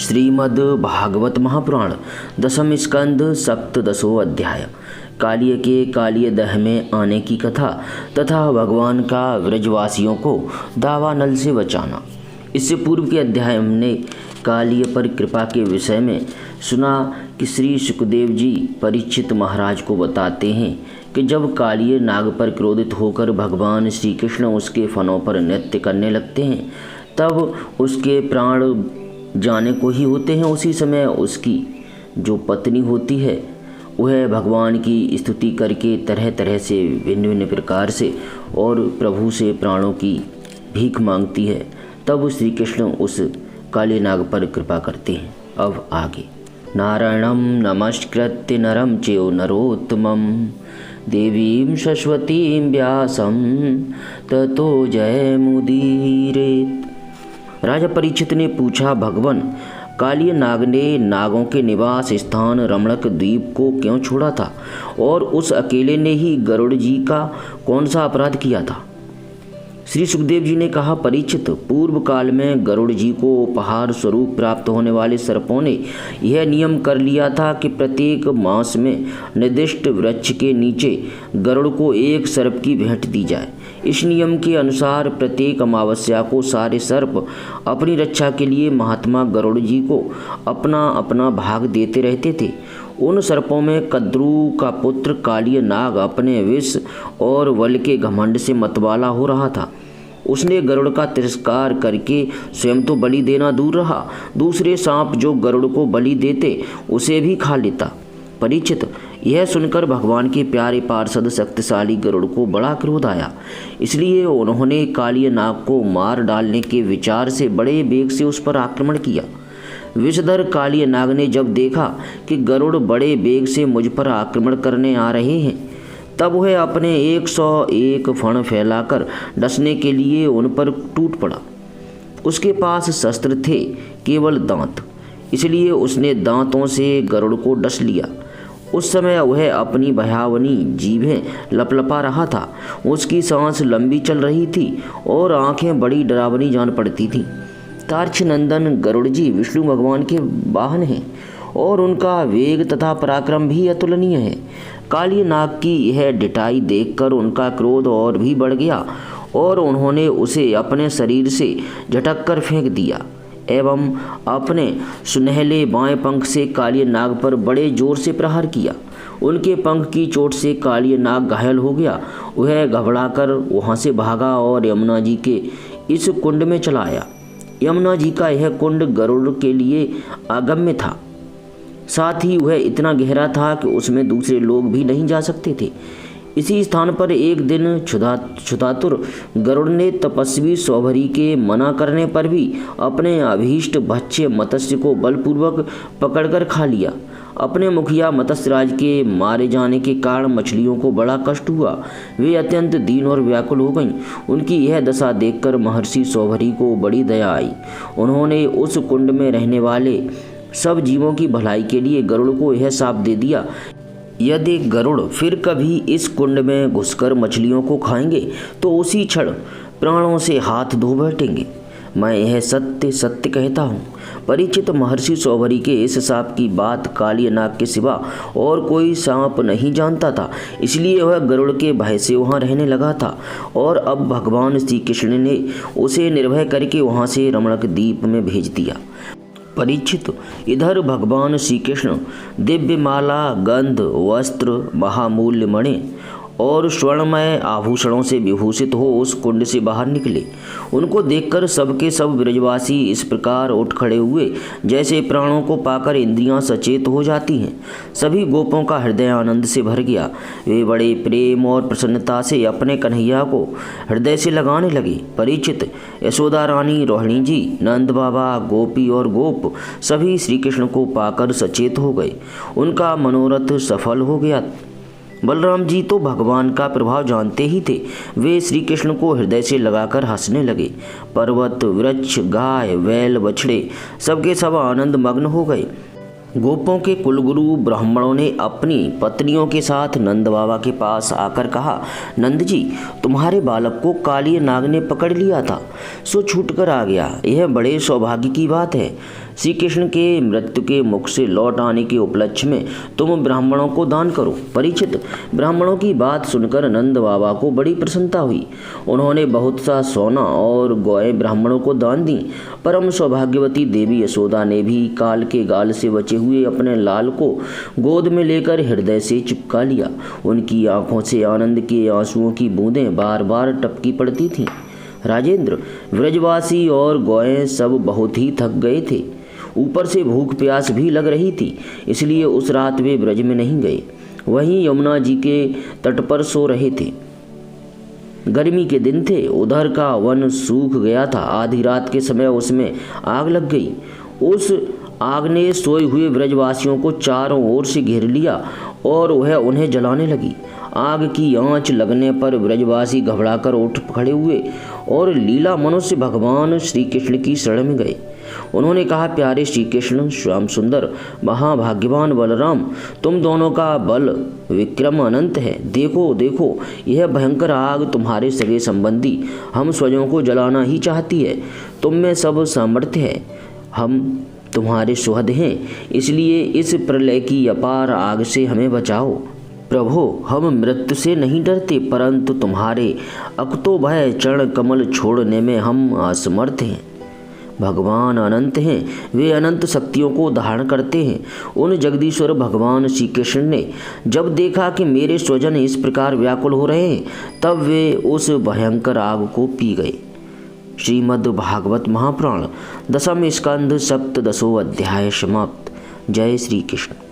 श्रीमद् भागवत महापुराण दशम स्कंद सप्तदशो अध्याय कालिय के कालिय दह में आने की कथा तथा भगवान का व्रजवासियों को दावानल से बचाना। इससे पूर्व के अध्याय हमने कालिय पर कृपा के विषय में सुना कि श्री सुखदेव जी परीक्षित महाराज को बताते हैं कि जब कालिय नाग पर क्रोधित होकर भगवान श्री कृष्ण उसके फनों पर नृत्य करने लगते हैं तब उसके प्राण जाने को ही होते हैं। उसी समय उसकी जो पत्नी होती है वह भगवान की स्तुति करके तरह तरह से भिन्न भिन्न प्रकार से और प्रभु से प्राणों की भीख मांगती है। तब श्री कृष्ण उस काले नाग पर कृपा करते हैं। अब आगे नारायणं नमस्कृत्य नरं चैव नरोत्तमं देवीं सरस्वतीं व्यासं ततो जयमुदीरयेत्। राजा परीक्षित ने पूछा, भगवान कालिय नाग ने नागों के निवास स्थान रमणक द्वीप को क्यों छोड़ा था और उस अकेले ने ही गरुड़ जी का कौन सा अपराध किया था? श्री सुखदेव जी ने कहा, परीक्षित, पूर्व काल में गरुड़ जी को उपहार स्वरूप प्राप्त होने वाले सर्पों ने यह नियम कर लिया था कि प्रत्येक मास में निर्दिष्ट वृक्ष के नीचे गरुड़ को एक सर्प की भेंट दी जाए। इस नियम के अनुसार प्रत्येक अमावस्या को सारे सर्प अपनी रक्षा के लिए महात्मा गरुड़ जी को अपना अपना भाग देते रहते थे। उन सर्पों में कद्रू का पुत्र कालिय नाग अपने विष और बल के घमंड से मतवाला हो रहा था। उसने गरुड़ का तिरस्कार करके स्वयं तो बलि देना दूर रहा, दूसरे सांप जो गरुड़ को बलि देते उसे भी खा लेता। परीक्षित, यह सुनकर भगवान के प्यारे पार्षद शक्तिशाली गरुड़ को बड़ा क्रोध आया। इसलिए उन्होंने कालिय नाग को मार डालने के विचार से बड़े वेग से उस पर आक्रमण किया। विषधर कालिय नाग ने जब देखा कि गरुड़ बड़े वेग से मुझ पर आक्रमण करने आ रहे हैं तब वह अपने 101 फण फैलाकर डसने के लिए उन पर टूट पड़ा। उसके पास शस्त्र थे केवल दांत, इसलिए उसने दांतों से गरुड़ को डस लिया। उस समय वह अपनी भयावनी जीभें लपलपा रहा था। उसकी सांस लंबी चल रही थी और आंखें बड़ी डरावनी जान पड़ती थीं। तार्क्ष नंदन गरुड़ जी विष्णु भगवान के वाहन हैं और उनका वेग तथा पराक्रम भी अतुलनीय है। कालिय नाग की यह डिटाई देखकर उनका क्रोध और भी बढ़ गया और उन्होंने उसे अपने शरीर से झटक कर फेंक दिया एवं अपने सुनहले बाएं पंख से कालिय नाग पर बड़े जोर से प्रहार किया। उनके पंख की चोट से कालिय नाग घायल हो गया। वह घबराकर वहां से भागा और यमुना जी के इस कुंड में चला आया। यमुना जी का यह कुंड गरुड़ के लिए अगम्य था, साथ ही वह इतना गहरा था कि उसमें दूसरे लोग भी नहीं जा सकते थे। इसी स्थान पर एक दिन क्षुधातुर गरुड़ ने तपस्वी सौभरी के मना करने पर भी अपने अभीष्ट भक्ष्य मत्स्य को बलपूर्वक पकड़कर खा लिया। अपने मुखिया मत्स्यराज के मारे जाने के कारण मछलियों को बड़ा कष्ट हुआ। वे अत्यंत दीन और व्याकुल हो गईं। उनकी यह दशा देखकर महर्षि सौभरी को बड़ी दया आई। उन्होंने उस कुंड में रहने वाले सब जीवों की भलाई के लिए गरुड़ को यह शाप दे दिया, यदि गरुड़ फिर कभी इस कुंड में घुसकर मछलियों को खाएंगे तो उसी क्षण प्राणों से हाथ धो बैठेंगे। मैं यह सत्य सत्य कहता हूँ। परीक्षित, महर्षि सौभरी के इस सांप की बात कालिय नाग के सिवा और कोई सांप नहीं जानता था, इसलिए वह गरुड़ के भय से वहाँ रहने लगा था। और अब भगवान श्री कृष्ण ने उसे निर्भय करके वहाँ से रमणक द्वीप में भेज दिया। परीक्षित, इधर भगवान श्री कृष्ण दिव्य माला, गंध, वस्त्र, महामूल्य मणि और स्वर्णमय आभूषणों से विभूषित हो उस कुंड से बाहर निकले। उनको देखकर सबके सब ब्रजवासी इस प्रकार उठ खड़े हुए जैसे प्राणों को पाकर इंद्रियां सचेत हो जाती हैं। सभी गोपों का हृदय आनंद से भर गया। वे बड़े प्रेम और प्रसन्नता से अपने कन्हैया को हृदय से लगाने लगे। परीक्षित, यशोदा रानी, रोहिणी जी, नंद बाबा, गोपी और गोप सभी श्री कृष्ण को पाकर सचेत हो गए। उनका मनोरथ सफल हो गया। बलराम जी तो भगवान का प्रभाव जानते ही थे। वे श्री कृष्ण को हृदय से लगाकर हंसने लगे। पर्वत, वृक्ष, गाय, बैल, बछड़े सबके सब आनंद मग्न हो गए। गोपों के कुलगुरु ब्राह्मणों ने अपनी पत्नियों के साथ नंद बाबा के पास आकर कहा, नंद जी, तुम्हारे बालक को कालिय नाग ने पकड़ लिया था, सो छूट कर आ गया। यह बड़े सौभाग्य की बात है। श्री कृष्ण के मृत्यु के मुख से लौट आने के उपलक्ष्य में तुम ब्राह्मणों को दान करो। परीक्षित, ब्राह्मणों की बात सुनकर नंद बाबा को बड़ी प्रसन्नता हुई। उन्होंने बहुत सा सोना और गौएं ब्राह्मणों को दान दी। परम सौभाग्यवती देवी यशोदा ने भी काल के गाल से बचे हुए अपने लाल को गोद में लेकर हृदय से चिपका लिया। उनकी आंखों से आनंद के आंसुओं की बूंदें बार बार टपकी पड़ती थीं। राजेंद्र, ब्रजवासी और गौएं सब बहुत ही थक गए थे। ऊपर से भूख प्यास भी लग रही थी, इसलिए उस रात वे ब्रज में नहीं गए, वहीं यमुना जी के तट पर सो रहे थे। गर्मी के दिन थे, उधर का वन सूख गया था। आधी रात के समय उसमें आग लग गई। उस आग ने सोए हुए ब्रजवासियों को चारों ओर से घेर लिया और वह उन्हें जलाने लगी। आग की आंच लगने पर ब्रजवासी घबराकर उठ खड़े हुए और लीला मनुष्य भगवान श्री कृष्ण की शरण में गए। उन्होंने कहा, प्यारे श्री कृष्ण, श्याम सुंदर, महाभाग्यवान बलराम, तुम दोनों का बल विक्रम अनंत है। देखो देखो, यह भयंकर आग तुम्हारे सगे संबंधी हम स्वजों को जलाना ही चाहती है। तुम में सब सामर्थ्य है, हम तुम्हारे सुहृद हैं, इसलिए इस प्रलय की अपार आग से हमें बचाओ। प्रभो, हम मृत्यु से नहीं डरते, परंतु तुम्हारे अकुतोभय चरण कमल छोड़ने में हम असमर्थ हैं। भगवान अनंत हैं, वे अनंत शक्तियों को धारण करते हैं। उन जगदीश्वर भगवान श्री कृष्ण ने जब देखा कि मेरे स्वजन इस प्रकार व्याकुल हो रहे हैं, तब वे उस भयंकर आग को पी गए। श्रीमद् भागवत महापुराण 10वें स्कंध 17वां अध्याय समाप्त। जय श्री कृष्ण।